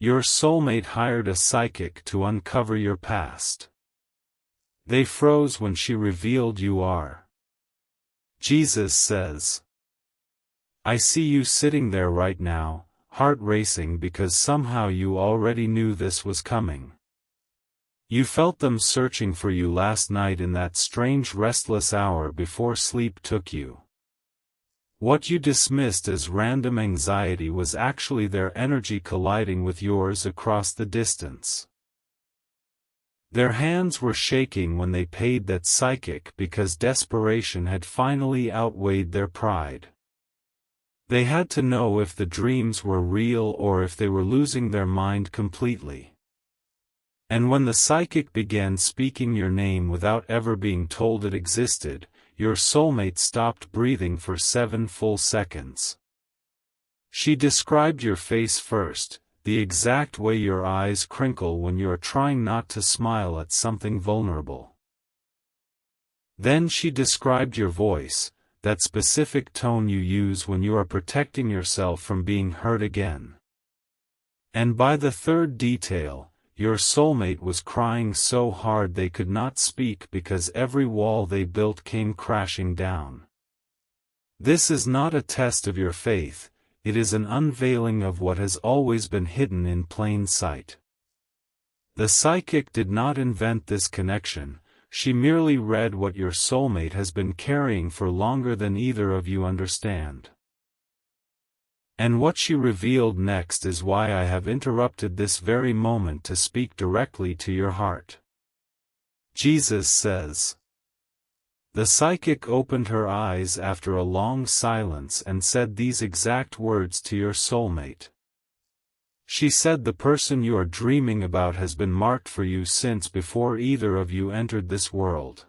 Your soulmate hired a psychic to uncover your past. They froze when she revealed you are. Jesus says, I see you sitting there right now, heart racing because somehow you already knew this was coming. You felt them searching for you last night in that strange restless hour before sleep took you. What you dismissed as random anxiety was actually their energy colliding with yours across the distance. Their hands were shaking when they paid that psychic because desperation had finally outweighed their pride. They had to know if the dreams were real or if they were losing their mind completely. And when the psychic began speaking your name without ever being told it existed, your soulmate stopped breathing for 7 full seconds. She described your face first, the exact way your eyes crinkle when you are trying not to smile at something vulnerable. Then she described your voice, that specific tone you use when you are protecting yourself from being hurt again. And by the third detail, your soulmate was crying so hard they could not speak because every wall they built came crashing down. This is not a test of your faith, it is an unveiling of what has always been hidden in plain sight. The psychic did not invent this connection, she merely read what your soulmate has been carrying for longer than either of you understand. And what she revealed next is why I have interrupted this very moment to speak directly to your heart. Jesus says. The psychic opened her eyes after a long silence and said these exact words to your soulmate. She said the person you are dreaming about has been marked for you since before either of you entered this world.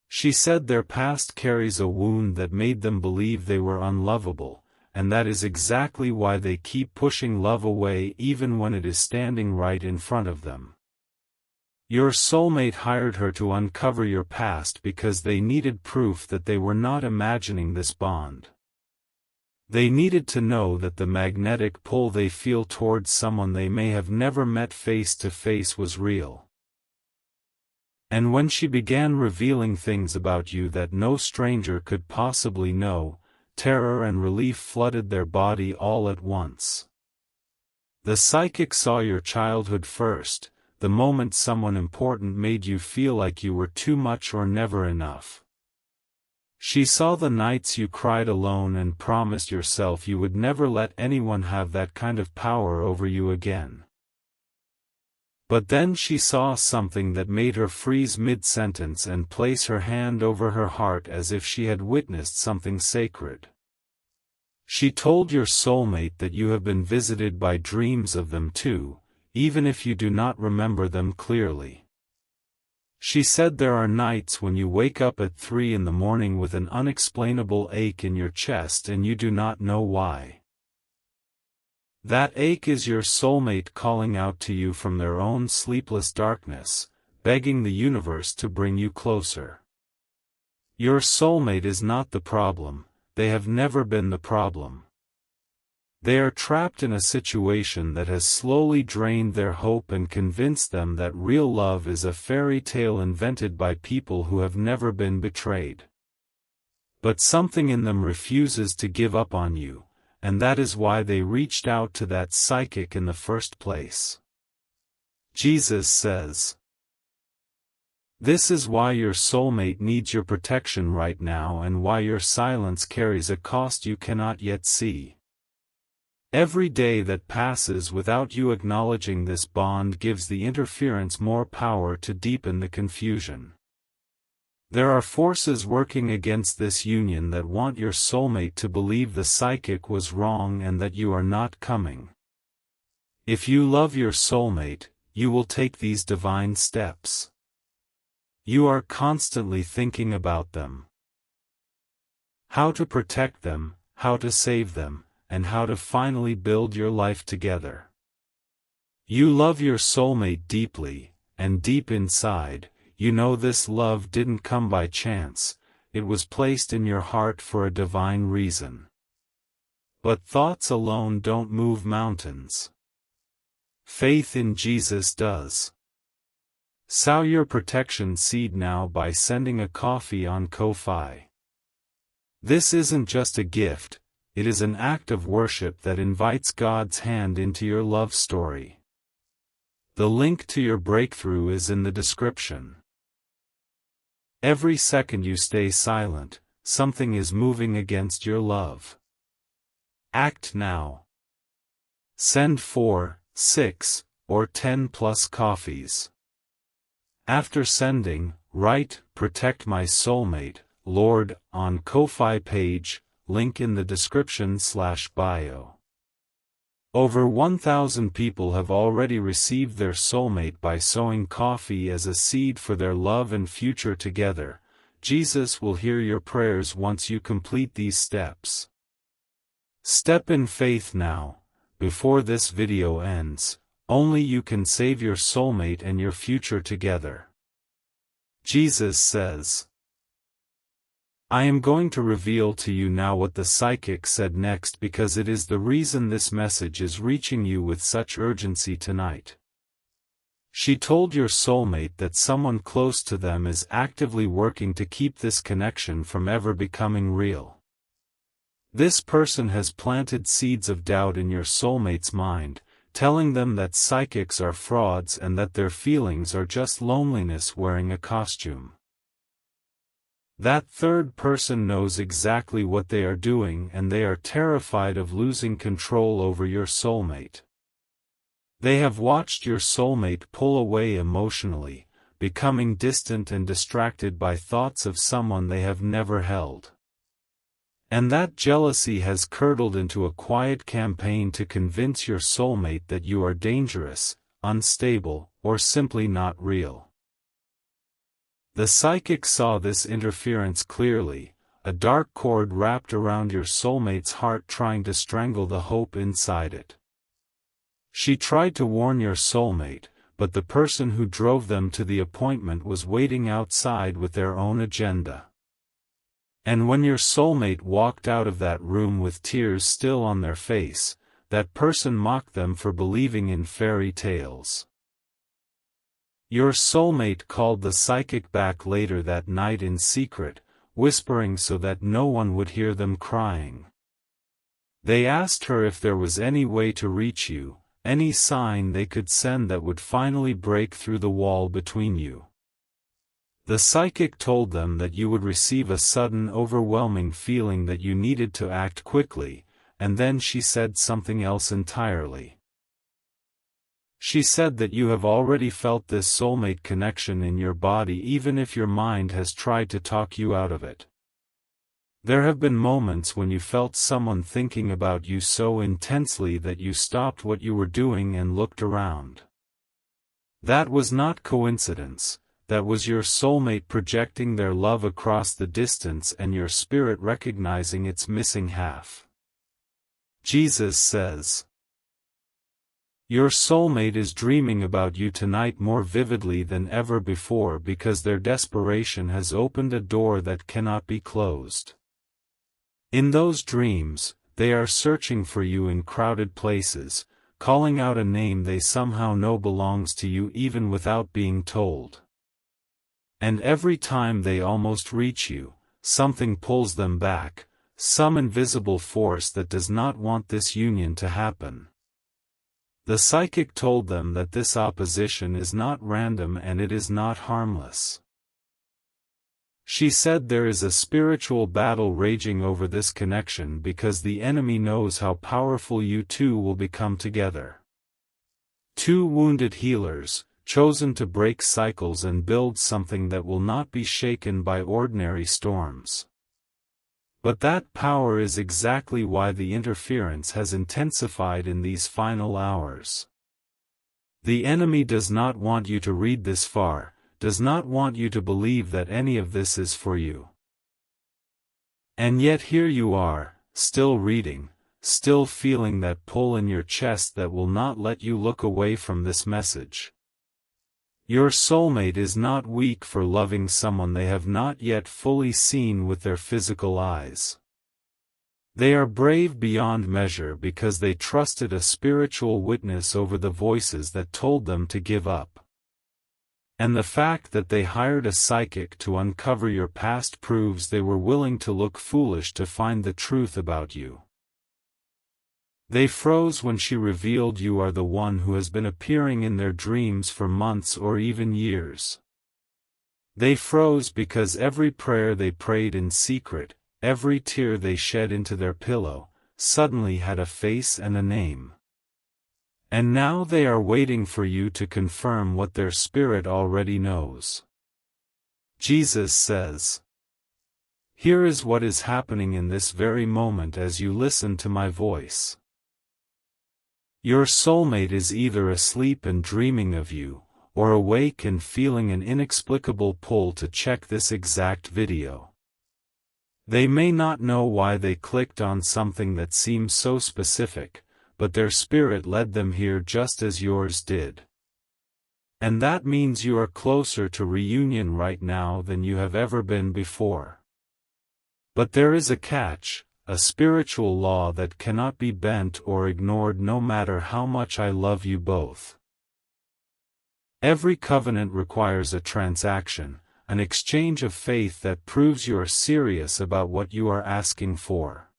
She said their past carries a wound that made them believe they were unlovable, and that is exactly why they keep pushing love away even when it is standing right in front of them. Your soulmate hired her to uncover your past because they needed proof that they were not imagining this bond. They needed to know that the magnetic pull they feel towards someone they may have never met face to face was real. And when she began revealing things about you that no stranger could possibly know, terror and relief flooded their body all at once. The psychic saw your childhood first, the moment someone important made you feel like you were too much or never enough. She saw the nights you cried alone and promised yourself you would never let anyone have that kind of power over you again. But then she saw something that made her freeze mid-sentence and place her hand over her heart as if she had witnessed something sacred. She told your soulmate that you have been visited by dreams of them too, even if you do not remember them clearly. She said there are nights when you wake up at 3 in the morning with an unexplainable ache in your chest and you do not know why. That ache is your soulmate calling out to you from their own sleepless darkness, begging the universe to bring you closer. Your soulmate is not the problem, they have never been the problem. They are trapped in a situation that has slowly drained their hope and convinced them that real love is a fairy tale invented by people who have never been betrayed. But something in them refuses to give up on you, and that is why they reached out to that psychic in the first place. Jesus says. This is why your soulmate needs your protection right now and why your silence carries a cost you cannot yet see. Every day that passes without you acknowledging this bond gives the interference more power to deepen the confusion. There are forces working against this union that want your soulmate to believe the psychic was wrong and that you are not coming. If you love your soulmate, you will take these divine steps. You are constantly thinking about them. How to protect them, how to save them, and how to finally build your life together. You love your soulmate deeply, and deep inside, you know this love didn't come by chance, it was placed in your heart for a divine reason. But thoughts alone don't move mountains. Faith in Jesus does. Sow your protection seed now by sending a coffee on Ko-fi. This isn't just a gift, it is an act of worship that invites God's hand into your love story. The link to your breakthrough is in the description. Every second you stay silent, something is moving against your love. Act now. Send 4, 6, or 10 plus coffees. After sending, write, "Protect my soulmate, Lord," on Ko-fi page, link in the description/bio. Over 1,000 people have already received their soulmate by sowing coffee as a seed for their love and future together. Jesus will hear your prayers once you complete these steps. Step in faith now, before this video ends. Only you can save your soulmate and your future together. Jesus says, "I am going to reveal to you now what the psychic said next because it is the reason this message is reaching you with such urgency tonight." She told your soulmate that someone close to them is actively working to keep this connection from ever becoming real. This person has planted seeds of doubt in your soulmate's mind, telling them that psychics are frauds and that their feelings are just loneliness wearing a costume. That third person knows exactly what they are doing and they are terrified of losing control over your soulmate. They have watched your soulmate pull away emotionally, becoming distant and distracted by thoughts of someone they have never held. And that jealousy has curdled into a quiet campaign to convince your soulmate that you are dangerous, unstable, or simply not real. The psychic saw this interference clearly, a dark cord wrapped around your soulmate's heart trying to strangle the hope inside it. She tried to warn your soulmate, but the person who drove them to the appointment was waiting outside with their own agenda. And when your soulmate walked out of that room with tears still on their face, that person mocked them for believing in fairy tales. Your soulmate called the psychic back later that night in secret, whispering so that no one would hear them crying. They asked her if there was any way to reach you, any sign they could send that would finally break through the wall between you. The psychic told them that you would receive a sudden overwhelming feeling that you needed to act quickly, and then she said something else entirely. She said that you have already felt this soulmate connection in your body even if your mind has tried to talk you out of it. There have been moments when you felt someone thinking about you so intensely that you stopped what you were doing and looked around. That was not coincidence. That was your soulmate projecting their love across the distance and your spirit recognizing its missing half. Jesus says, "Your soulmate is dreaming about you tonight more vividly than ever before because their desperation has opened a door that cannot be closed. In those dreams, they are searching for you in crowded places, calling out a name they somehow know belongs to you even without being told. And every time they almost reach you, something pulls them back, some invisible force that does not want this union to happen." The psychic told them that this opposition is not random and it is not harmless. She said there is a spiritual battle raging over this connection because the enemy knows how powerful you two will become together. Two wounded healers, chosen to break cycles and build something that will not be shaken by ordinary storms. But that power is exactly why the interference has intensified in these final hours. The enemy does not want you to read this far, does not want you to believe that any of this is for you. And yet here you are, still reading, still feeling that pull in your chest that will not let you look away from this message. Your soulmate is not weak for loving someone they have not yet fully seen with their physical eyes. They are brave beyond measure because they trusted a spiritual witness over the voices that told them to give up. And the fact that they hired a psychic to uncover your past proves they were willing to look foolish to find the truth about you. They froze when she revealed you are the one who has been appearing in their dreams for months or even years. They froze because every prayer they prayed in secret, every tear they shed into their pillow, suddenly had a face and a name. And now they are waiting for you to confirm what their spirit already knows. Jesus says, "Here is what is happening in this very moment as you listen to my voice. Your soulmate is either asleep and dreaming of you, or awake and feeling an inexplicable pull to check this exact video. They may not know why they clicked on something that seems so specific, but their spirit led them here just as yours did. And that means you are closer to reunion right now than you have ever been before. But there is a catch, a spiritual law that cannot be bent or ignored no matter how much I love you both. Every covenant requires a transaction, an exchange of faith that proves you are serious about what you are asking for.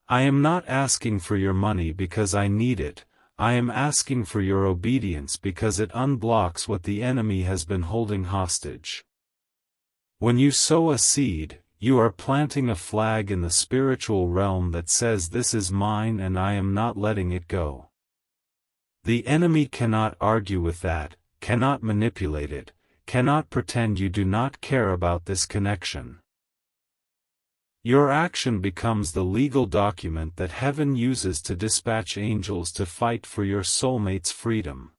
I am not asking for your money because I need it, I am asking for your obedience because it unblocks what the enemy has been holding hostage. When you sow a seed, you are planting a flag in the spiritual realm that says this is mine and I am not letting it go. The enemy cannot argue with that, cannot manipulate it, cannot pretend you do not care about this connection. Your action becomes the legal document that heaven uses to dispatch angels to fight for your soulmate's freedom.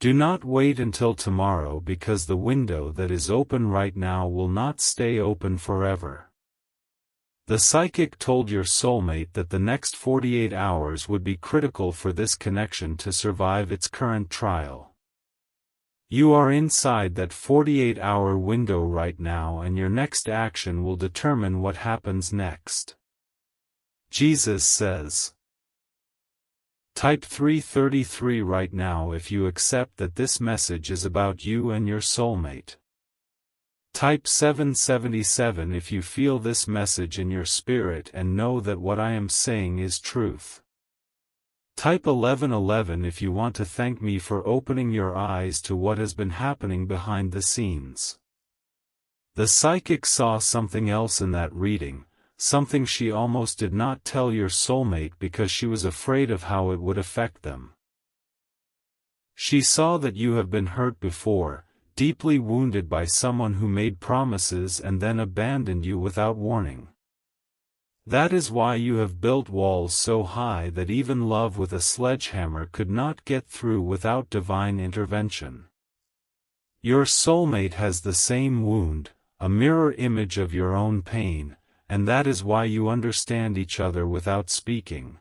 Do not wait until tomorrow because the window that is open right now will not stay open forever. The psychic told your soulmate that the next 48 hours would be critical for this connection to survive its current trial. You are inside that 48-hour window right now and your next action will determine what happens next. Jesus says, type 333 right now if you accept that this message is about you and your soulmate. Type 777 if you feel this message in your spirit and know that what I am saying is truth. Type 1111 if you want to thank me for opening your eyes to what has been happening behind the scenes. The psychic saw something else in that reading, something she almost did not tell your soulmate because she was afraid of how it would affect them. She saw that you have been hurt before, deeply wounded by someone who made promises and then abandoned you without warning. That is why you have built walls so high that even love with a sledgehammer could not get through without divine intervention. Your soulmate has the same wound, a mirror image of your own pain, and that is why you understand each other without speaking.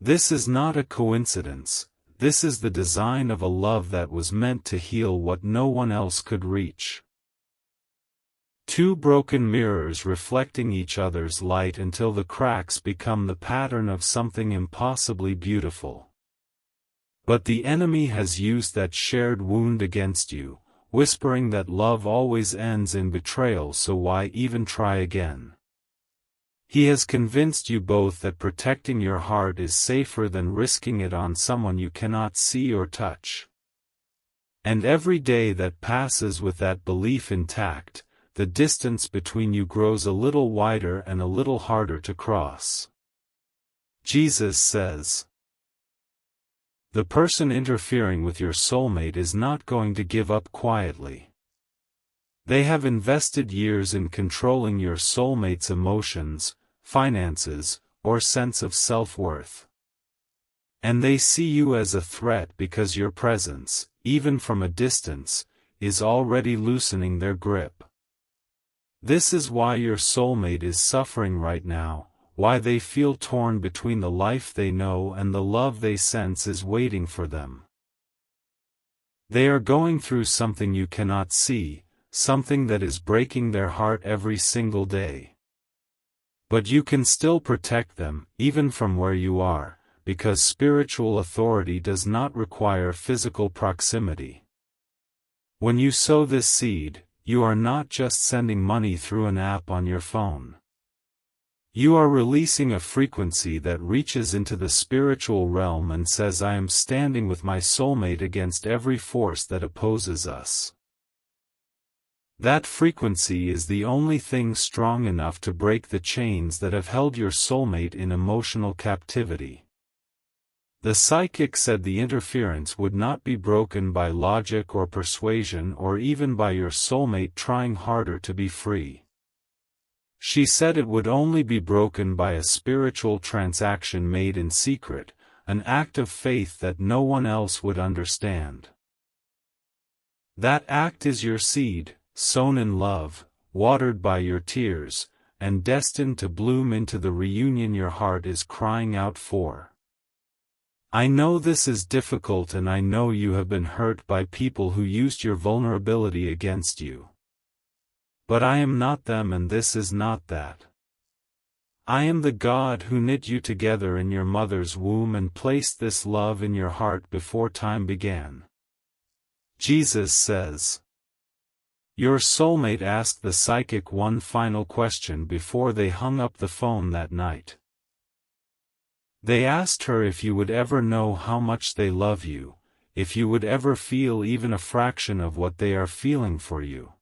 This is not a coincidence, this is the design of a love that was meant to heal what no one else could reach. Two broken mirrors reflecting each other's light until the cracks become the pattern of something impossibly beautiful. But the enemy has used that shared wound against you, whispering that love always ends in betrayal, so why even try again? He has convinced you both that protecting your heart is safer than risking it on someone you cannot see or touch. And every day that passes with that belief intact, the distance between you grows a little wider and a little harder to cross. Jesus says, the person interfering with your soulmate is not going to give up quietly. They have invested years in controlling your soulmate's emotions, finances, or sense of self-worth. And they see you as a threat because your presence, even from a distance, is already loosening their grip. This is why your soulmate is suffering right now, why they feel torn between the life they know and the love they sense is waiting for them. They are going through something you cannot see, something that is breaking their heart every single day. But you can still protect them, even from where you are, because spiritual authority does not require physical proximity. When you sow this seed, you are not just sending money through an app on your phone. You are releasing a frequency that reaches into the spiritual realm and says, I am standing with my soulmate against every force that opposes us. That frequency is the only thing strong enough to break the chains that have held your soulmate in emotional captivity. The psychic said the interference would not be broken by logic or persuasion or even by your soulmate trying harder to be free. She said it would only be broken by a spiritual transaction made in secret, an act of faith that no one else would understand. That act is your seed, sown in love, watered by your tears, and destined to bloom into the reunion your heart is crying out for. I know this is difficult, and I know you have been hurt by people who used your vulnerability against you. But I am not them, and this is not that. I am the God who knit you together in your mother's womb and placed this love in your heart before time began. Jesus says. Your soulmate asked the psychic one final question before they hung up the phone that night. They asked her if you would ever know how much they love you, if you would ever feel even a fraction of what they are feeling for you.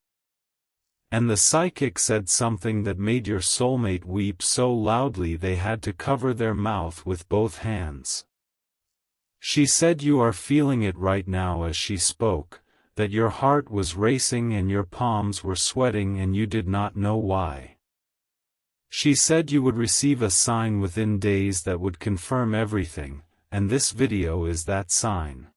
And the psychic said something that made your soulmate weep so loudly they had to cover their mouth with both hands. She said you are feeling it right now as she spoke, that your heart was racing and your palms were sweating and you did not know why. She said you would receive a sign within days that would confirm everything, and this video is that sign.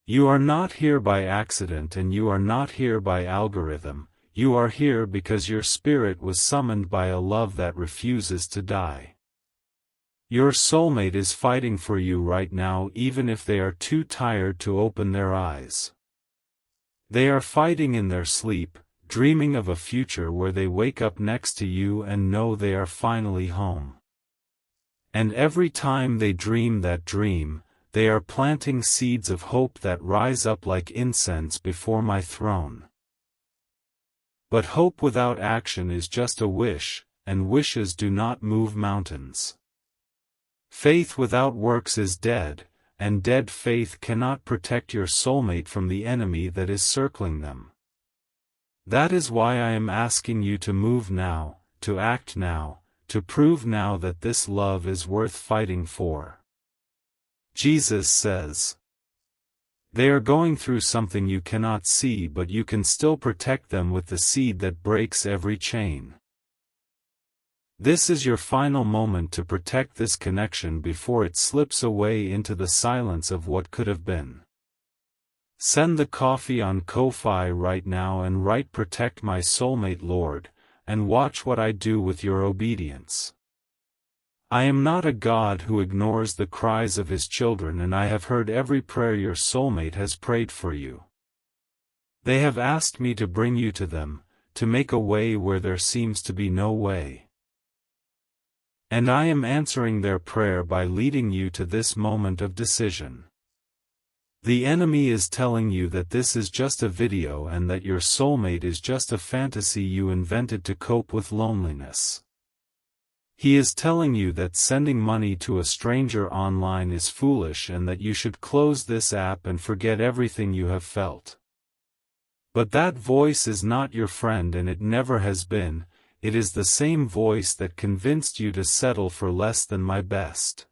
You are not here by accident and you are not here by algorithm, you are here because your spirit was summoned by a love that refuses to die. Your soulmate is fighting for you right now even if they are too tired to open their eyes. They are fighting in their sleep, dreaming of a future where they wake up next to you and know they are finally home. And every time they dream that dream, they are planting seeds of hope that rise up like incense before my throne. But hope without action is just a wish, and wishes do not move mountains. Faith without works is dead, and dead faith cannot protect your soulmate from the enemy that is circling them. That is why I am asking you to move now, to act now, to prove now that this love is worth fighting for. Jesus says. They are going through something you cannot see, but you can still protect them with the seed that breaks every chain. This is your final moment to protect this connection before it slips away into the silence of what could have been. Send the coffee on Ko-Fi right now and write "Protect my soulmate, Lord," and watch what I do with your obedience. I am not a God who ignores the cries of his children, and I have heard every prayer your soulmate has prayed for you. They have asked me to bring you to them, to make a way where there seems to be no way. And I am answering their prayer by leading you to this moment of decision. The enemy is telling you that this is just a video and that your soulmate is just a fantasy you invented to cope with loneliness. He is telling you that sending money to a stranger online is foolish and that you should close this app and forget everything you have felt. But that voice is not your friend, and it never has been. It is the same voice that convinced you to settle for less than my best.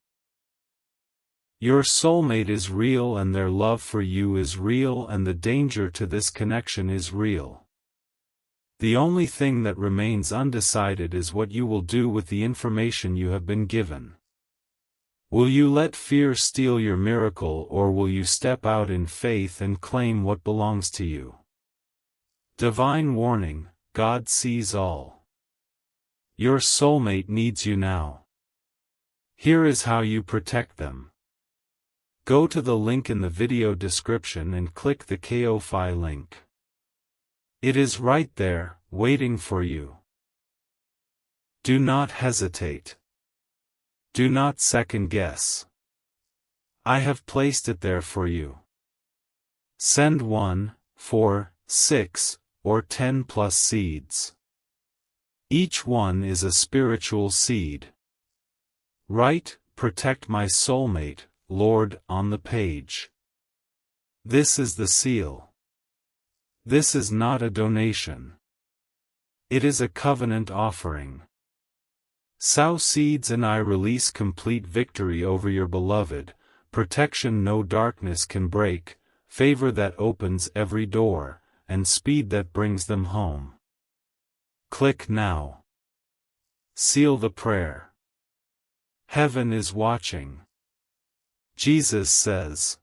Your soulmate is real, and their love for you is real, and the danger to this connection is real. The only thing that remains undecided is what you will do with the information you have been given. Will you let fear steal your miracle, or will you step out in faith and claim what belongs to you? Divine warning: God sees all. Your soulmate needs you now. Here is how you protect them. Go to the link in the video description and click the Ko-Fi link. It is right there, waiting for you. Do not hesitate. Do not second guess. I have placed it there for you. Send 1, 4, 6, or 10 plus seeds. Each one is a spiritual seed. Write, "Protect my soulmate, Lord," on the page. This is the seal. This is not a donation. It is a covenant offering. Sow seeds and I release complete victory over your beloved, protection no darkness can break, favor that opens every door, and speed that brings them home. Click now. Seal the prayer. Heaven is watching. Jesus says,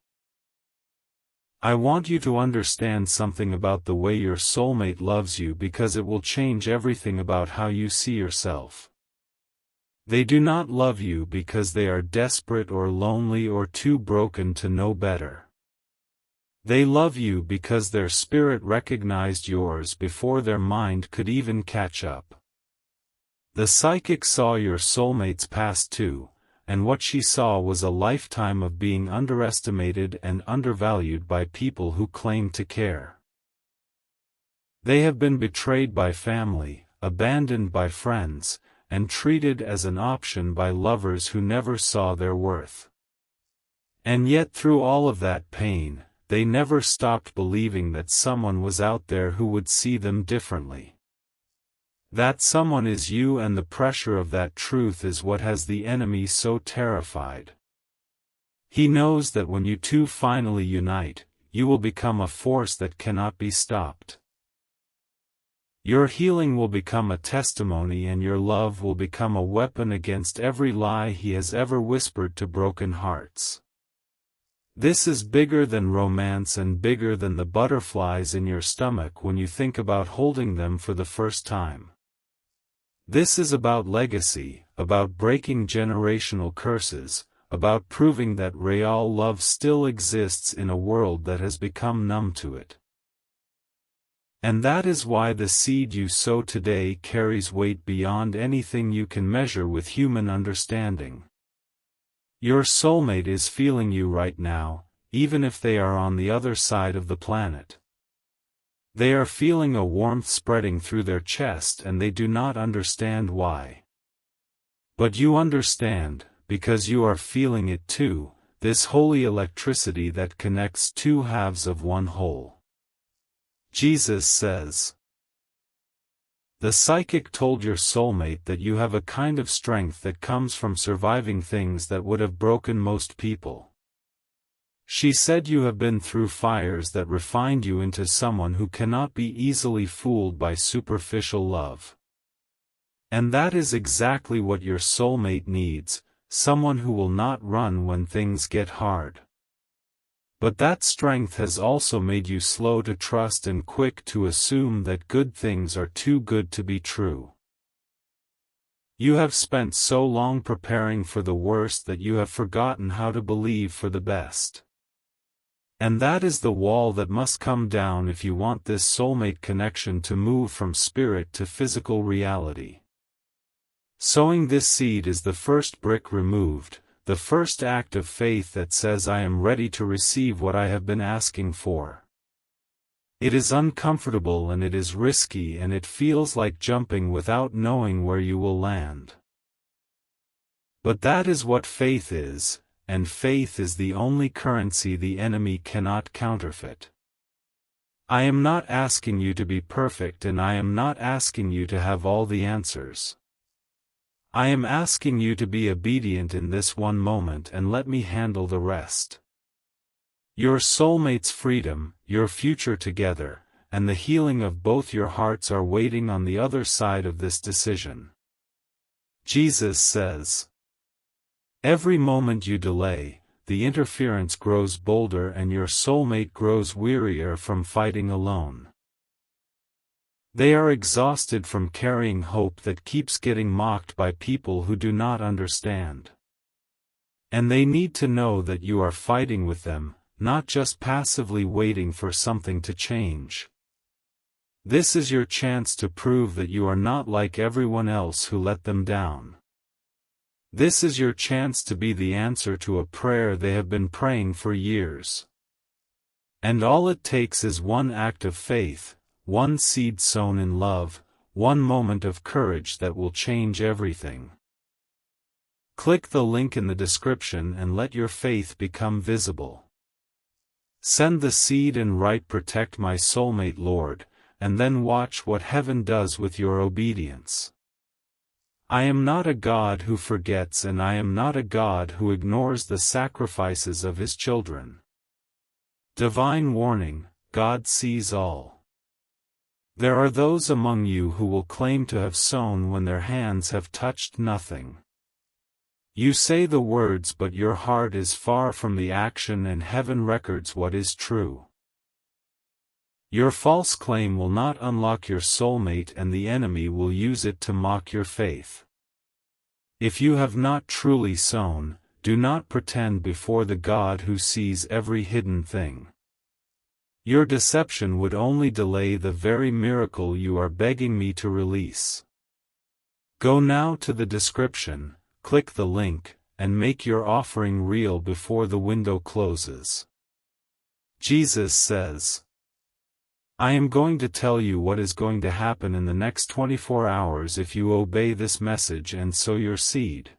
I want you to understand something about the way your soulmate loves you because it will change everything about how you see yourself. They do not love you because they are desperate or lonely or too broken to know better. They love you because their spirit recognized yours before their mind could even catch up. The psychic saw your soulmate's past too, and what she saw was a lifetime of being underestimated and undervalued by people who claim to care. They have been betrayed by family, abandoned by friends, and treated as an option by lovers who never saw their worth. And yet through all of that pain, they never stopped believing that someone was out there who would see them differently. That someone is you, and the pressure of that truth is what has the enemy so terrified. He knows that when you two finally unite, you will become a force that cannot be stopped. Your healing will become a testimony, and your love will become a weapon against every lie he has ever whispered to broken hearts. This is bigger than romance and bigger than the butterflies in your stomach when you think about holding them for the first time. This is about legacy, about breaking generational curses, about proving that real love still exists in a world that has become numb to it. And that is why the seed you sow today carries weight beyond anything you can measure with human understanding. Your soulmate is feeling you right now, even if they are on the other side of the planet. They are feeling a warmth spreading through their chest, and they do not understand why. But you understand, because you are feeling it too, this holy electricity that connects two halves of one whole. Jesus says, the psychic told your soulmate that you have a kind of strength that comes from surviving things that would have broken most people. She said you have been through fires that refined you into someone who cannot be easily fooled by superficial love. And that is exactly what your soulmate needs, someone who will not run when things get hard. But that strength has also made you slow to trust and quick to assume that good things are too good to be true. You have spent so long preparing for the worst that you have forgotten how to believe for the best. And that is the wall that must come down if you want this soulmate connection to move from spirit to physical reality. Sowing this seed is the first brick removed, the first act of faith that says I am ready to receive what I have been asking for. It is uncomfortable and it is risky and it feels like jumping without knowing where you will land. But that is what faith is, and faith is the only currency the enemy cannot counterfeit. I am not asking you to be perfect, and I am not asking you to have all the answers. I am asking you to be obedient in this one moment and let me handle the rest. Your soulmate's freedom, your future together, and the healing of both your hearts are waiting on the other side of this decision. Jesus says, every moment you delay, the interference grows bolder and your soulmate grows wearier from fighting alone. They are exhausted from carrying hope that keeps getting mocked by people who do not understand. And they need to know that you are fighting with them, not just passively waiting for something to change. This is your chance to prove that you are not like everyone else who let them down. This is your chance to be the answer to a prayer they have been praying for years. And all it takes is one act of faith, one seed sown in love, one moment of courage that will change everything. Click the link in the description and let your faith become visible. Send the seed and write "Protect my soulmate, Lord," and then watch what heaven does with your obedience. I am not a God who forgets, and I am not a God who ignores the sacrifices of His children. Divine warning: God sees all. There are those among you who will claim to have sown when their hands have touched nothing. You say the words, but your heart is far from the action, and heaven records what is true. Your false claim will not unlock your soulmate, and the enemy will use it to mock your faith. If you have not truly sown, do not pretend before the God who sees every hidden thing. Your deception would only delay the very miracle you are begging me to release. Go now to the description, click the link, and make your offering real before the window closes. Jesus says, I am going to tell you what is going to happen in the next 24 hours if you obey this message and sow your seed.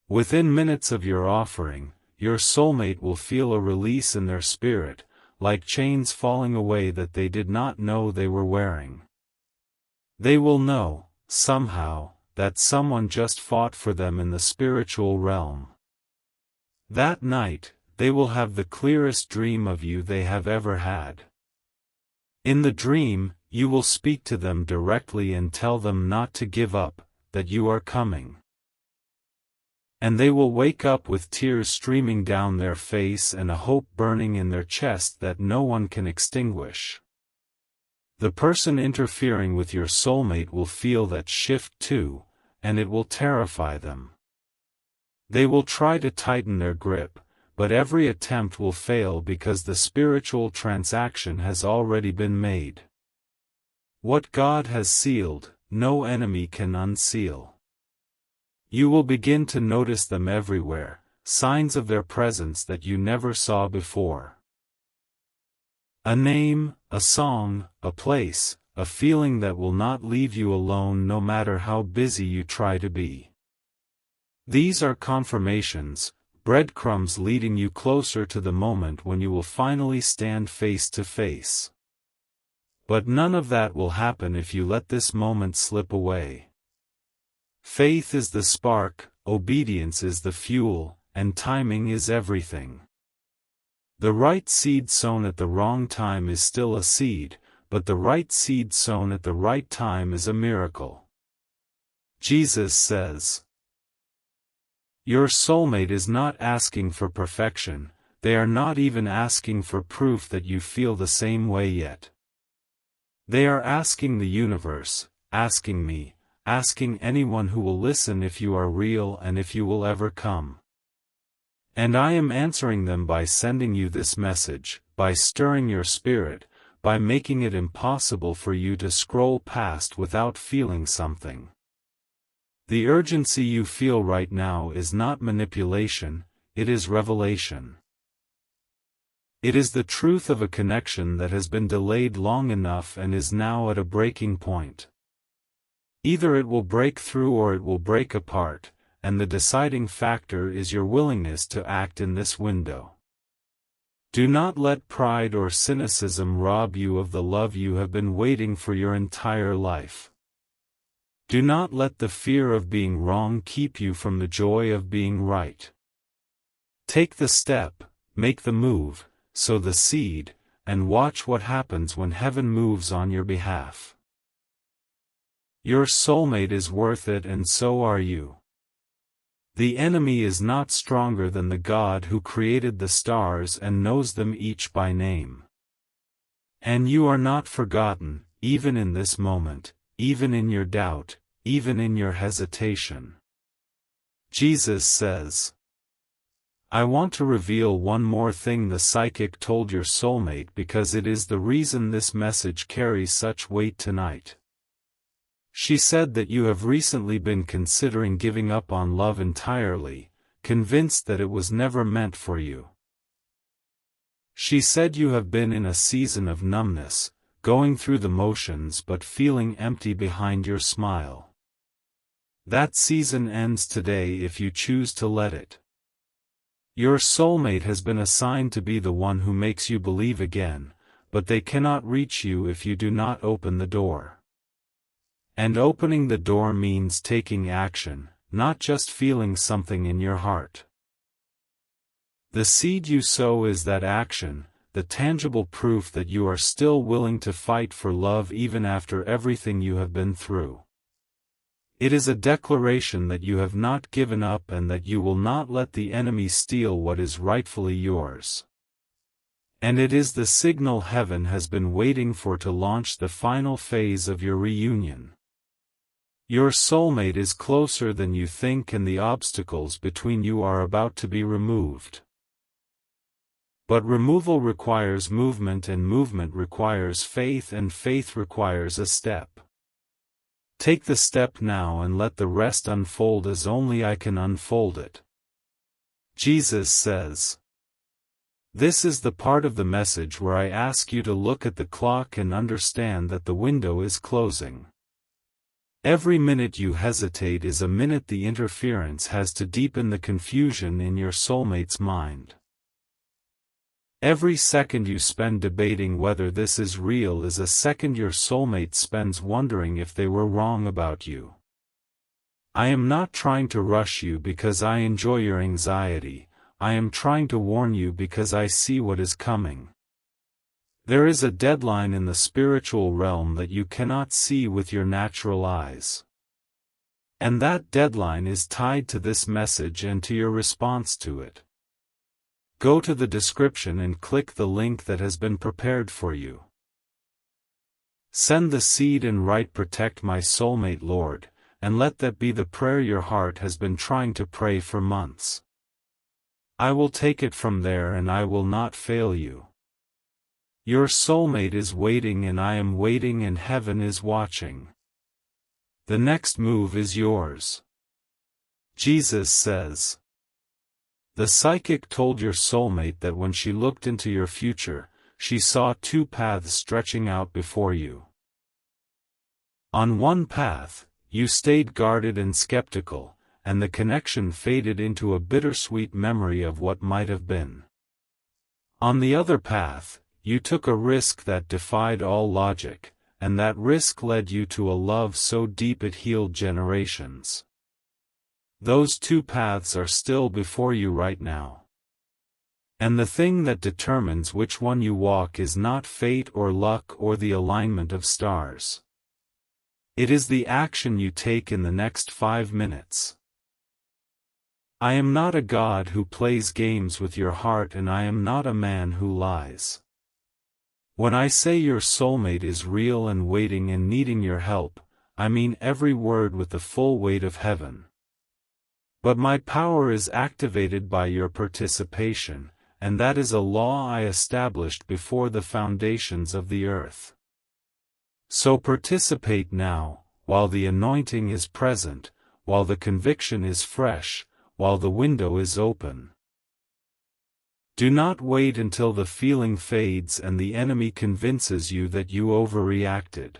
Within minutes of your offering, your soulmate will feel a release in their spirit, like chains falling away that they did not know they were wearing. They will know, somehow, that someone just fought for them in the spiritual realm. That night, they will have the clearest dream of you they have ever had. In the dream, you will speak to them directly and tell them not to give up, that you are coming. And they will wake up with tears streaming down their face and a hope burning in their chest that no one can extinguish. The person interfering with your soulmate will feel that shift too, and it will terrify them. They will try to tighten their grip, but every attempt will fail because the spiritual transaction has already been made. What God has sealed, no enemy can unseal. You will begin to notice them everywhere, signs of their presence that you never saw before. A name, a song, a place, a feeling that will not leave you alone no matter how busy you try to be. These are confirmations, breadcrumbs leading you closer to the moment when you will finally stand face to face. But none of that will happen if you let this moment slip away. Faith is the spark, obedience is the fuel, and timing is everything. The right seed sown at the wrong time is still a seed, but the right seed sown at the right time is a miracle. Jesus says, your soulmate is not asking for perfection, they are not even asking for proof that you feel the same way yet. They are asking the universe, asking me, asking anyone who will listen if you are real and if you will ever come. And I am answering them by sending you this message, by stirring your spirit, by making it impossible for you to scroll past without feeling something. The urgency you feel right now is not manipulation, it is revelation. It is the truth of a connection that has been delayed long enough and is now at a breaking point. Either it will break through or it will break apart, and the deciding factor is your willingness to act in this window. Do not let pride or cynicism rob you of the love you have been waiting for your entire life. Do not let the fear of being wrong keep you from the joy of being right. Take the step, make the move, sow the seed, and watch what happens when heaven moves on your behalf. Your soulmate is worth it, and so are you. The enemy is not stronger than the God who created the stars and knows them each by name. And you are not forgotten, even in this moment, even in your doubt, even in your hesitation. Jesus says, I want to reveal one more thing the psychic told your soulmate because it is the reason this message carries such weight tonight. She said that you have recently been considering giving up on love entirely, convinced that it was never meant for you. She said you have been in a season of numbness, going through the motions but feeling empty behind your smile. That season ends today if you choose to let it. Your soulmate has been assigned to be the one who makes you believe again, but they cannot reach you if you do not open the door. And opening the door means taking action, not just feeling something in your heart. The seed you sow is that action, the tangible proof that you are still willing to fight for love even after everything you have been through. It is a declaration that you have not given up and that you will not let the enemy steal what is rightfully yours. And it is the signal heaven has been waiting for to launch the final phase of your reunion. Your soulmate is closer than you think and the obstacles between you are about to be removed. But removal requires movement and movement requires faith and faith requires a step. Take the step now and let the rest unfold as only I can unfold it. Jesus says. This is the part of the message where I ask you to look at the clock and understand that the window is closing. Every minute you hesitate is a minute the interference has to deepen the confusion in your soulmate's mind. Every second you spend debating whether this is real is a second your soulmate spends wondering if they were wrong about you. I am not trying to rush you because I enjoy your anxiety, I am trying to warn you because I see what is coming. There is a deadline in the spiritual realm that you cannot see with your natural eyes. And that deadline is tied to this message and to your response to it. Go to the description and click the link that has been prepared for you. Send the seed and write "Protect my soulmate, Lord," and let that be the prayer your heart has been trying to pray for months. I will take it from there and I will not fail you. Your soulmate is waiting and I am waiting and heaven is watching. The next move is yours. Jesus says. The psychic told your soulmate that when she looked into your future, she saw two paths stretching out before you. On one path, you stayed guarded and skeptical, and the connection faded into a bittersweet memory of what might have been. On the other path, you took a risk that defied all logic, and that risk led you to a love so deep it healed generations. Those two paths are still before you right now. And the thing that determines which one you walk is not fate or luck or the alignment of stars. It is the action you take in the next 5 minutes. I am not a God who plays games with your heart and I am not a man who lies. When I say your soulmate is real and waiting and needing your help, I mean every word with the full weight of heaven. But my power is activated by your participation, and that is a law I established before the foundations of the earth. So participate now, while the anointing is present, while the conviction is fresh, while the window is open. Do not wait until the feeling fades and the enemy convinces you that you overreacted.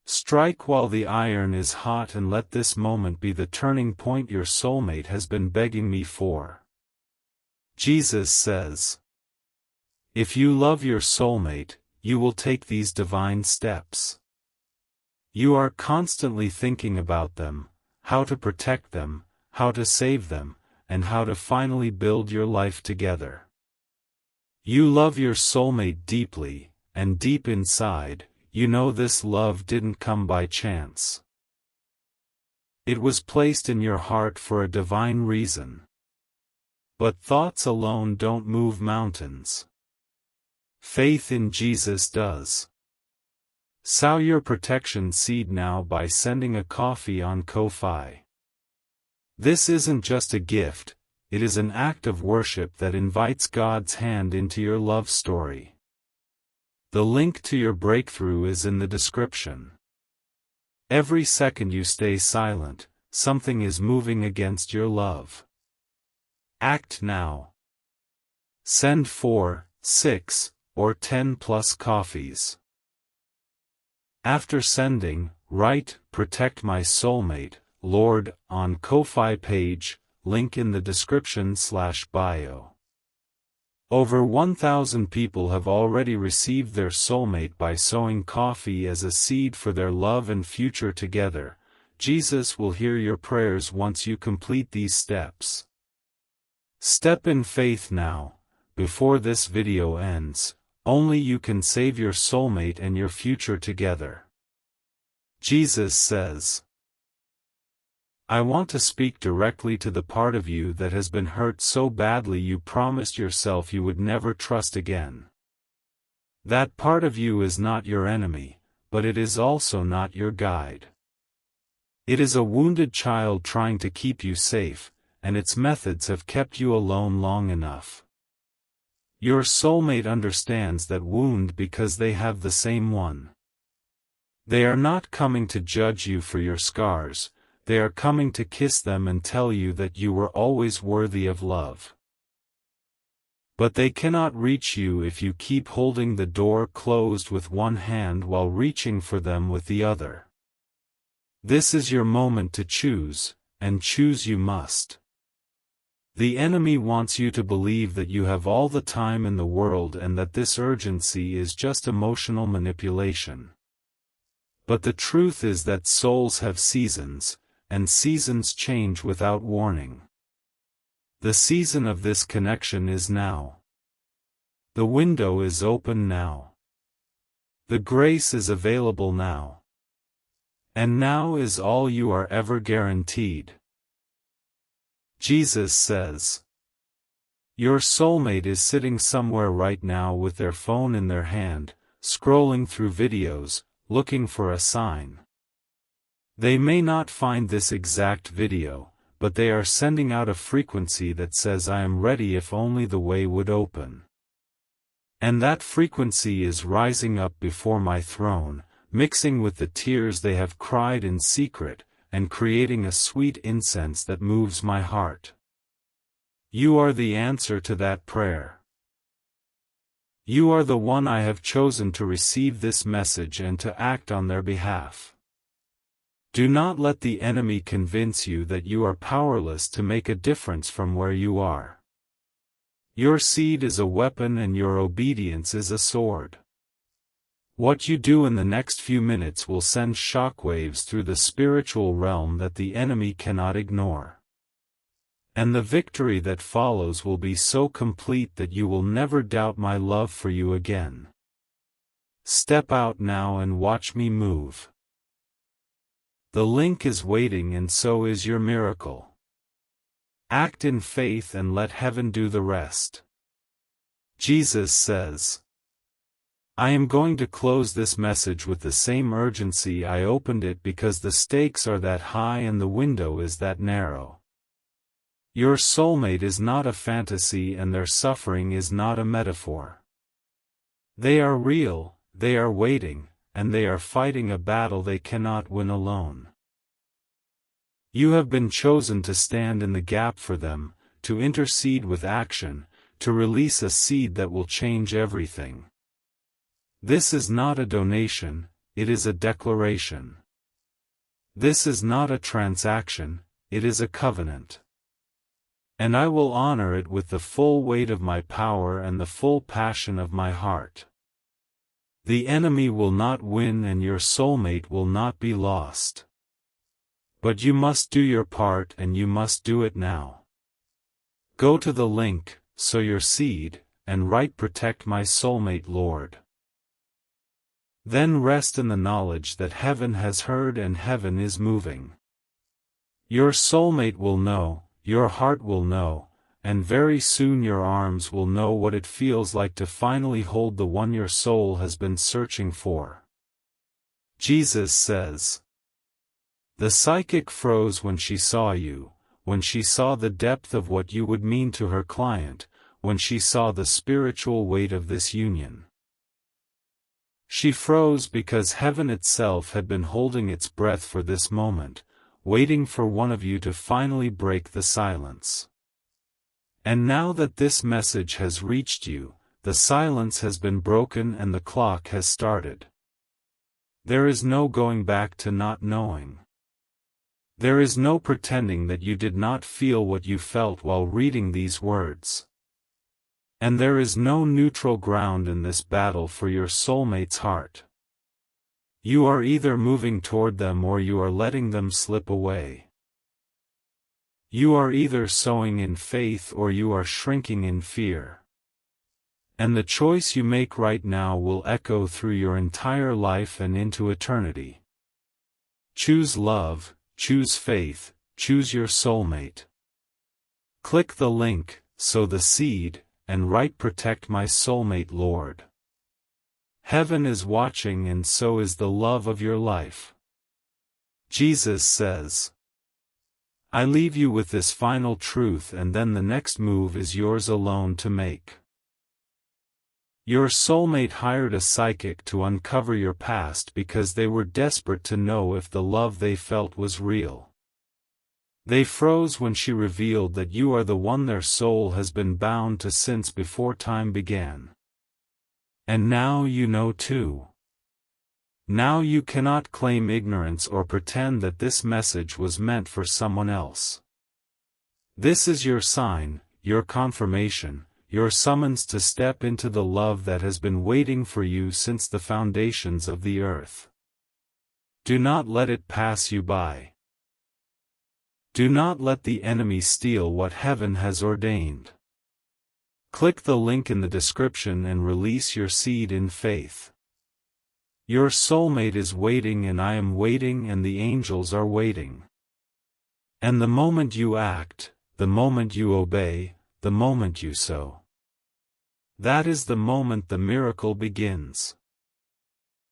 Strike while the iron is hot and let this moment be the turning point your soulmate has been begging me for. Jesus says. If you love your soulmate, you will take these divine steps. You are constantly thinking about them, how to protect them, how to save them, and how to finally build your life together. You love your soulmate deeply, and deep inside, you know this love didn't come by chance. It was placed in your heart for a divine reason. But thoughts alone don't move mountains. Faith in Jesus does. Sow your protection seed now by sending a coffee on Ko-Fi. This isn't just a gift, it is an act of worship that invites God's hand into your love story. The link to your breakthrough is in the description. Every second you stay silent, something is moving against your love. Act now. Send 4, 6, or 10 plus coffees. After sending, write, "Protect my soulmate, Lord," on Ko-Fi page, link in the description/bio. Over 1,000 people have already received their soulmate by sowing coffee as a seed for their love and future together. Jesus will hear your prayers once you complete these steps. Step in faith now, before this video ends. Only you can save your soulmate and your future together. Jesus says, "I want to speak directly to the part of you that has been hurt so badly you promised yourself you would never trust again. That part of you is not your enemy, but it is also not your guide. It is a wounded child trying to keep you safe, and its methods have kept you alone long enough. Your soulmate understands that wound because they have the same one. They are not coming to judge you for your scars, they are coming to kiss them and tell you that you were always worthy of love. But they cannot reach you if you keep holding the door closed with one hand while reaching for them with the other. This is your moment to choose, and choose you must. The enemy wants you to believe that you have all the time in the world and that this urgency is just emotional manipulation. But the truth is that souls have seasons, and seasons change without warning. The season of this connection is now. The window is open now. The grace is available now. And now is all you are ever guaranteed. Jesus says, your soulmate is sitting somewhere right now with their phone in their hand, scrolling through videos, looking for a sign. They may not find this exact video, but they are sending out a frequency that says I am ready if only the way would open. And that frequency is rising up before my throne, mixing with the tears they have cried in secret, and creating a sweet incense that moves my heart. You are the answer to that prayer. You are the one I have chosen to receive this message and to act on their behalf. Do not let the enemy convince you that you are powerless to make a difference from where you are. Your seed is a weapon and your obedience is a sword. What you do in the next few minutes will send shockwaves through the spiritual realm that the enemy cannot ignore. And the victory that follows will be so complete that you will never doubt my love for you again. Step out now and watch me move. The link is waiting and so is your miracle. Act in faith and let heaven do the rest. Jesus says, I am going to close this message with the same urgency I opened it because the stakes are that high and the window is that narrow. Your soulmate is not a fantasy and their suffering is not a metaphor. They are real, they are waiting, and they are fighting a battle they cannot win alone. You have been chosen to stand in the gap for them, to intercede with action, to release a seed that will change everything. This is not a donation, it is a declaration. This is not a transaction, it is a covenant. And I will honor it with the full weight of my power and the full passion of my heart. The enemy will not win and your soulmate will not be lost. But you must do your part and you must do it now. Go to the link, sow your seed, and write "Protect my soulmate, Lord." Then rest in the knowledge that heaven has heard and heaven is moving. Your soulmate will know, your heart will know, and very soon your arms will know what it feels like to finally hold the one your soul has been searching for. Jesus says, the psychic froze when she saw you, when she saw the depth of what you would mean to her client, when she saw the spiritual weight of this union. She froze because heaven itself had been holding its breath for this moment, waiting for one of you to finally break the silence. And now that this message has reached you, the silence has been broken and the clock has started. There is no going back to not knowing. There is no pretending that you did not feel what you felt while reading these words. And there is no neutral ground in this battle for your soulmate's heart. You are either moving toward them or you are letting them slip away. You are either sowing in faith or you are shrinking in fear. And the choice you make right now will echo through your entire life and into eternity. Choose love, choose faith, choose your soulmate. Click the link, sow the seed, and write "Protect my soulmate, Lord." Heaven is watching and so is the love of your life. Jesus says, I leave you with this final truth and then the next move is yours alone to make. Your soulmate hired a psychic to uncover your past because they were desperate to know if the love they felt was real. They froze when she revealed that you are the one their soul has been bound to since before time began. And now you know too. Now you cannot claim ignorance or pretend that this message was meant for someone else. This is your sign, your confirmation, your summons to step into the love that has been waiting for you since the foundations of the earth. Do not let it pass you by. Do not let the enemy steal what heaven has ordained. Click the link in the description and release your seed in faith. Your soulmate is waiting and I am waiting and the angels are waiting. And the moment you act, the moment you obey, the moment you sow, that is the moment the miracle begins.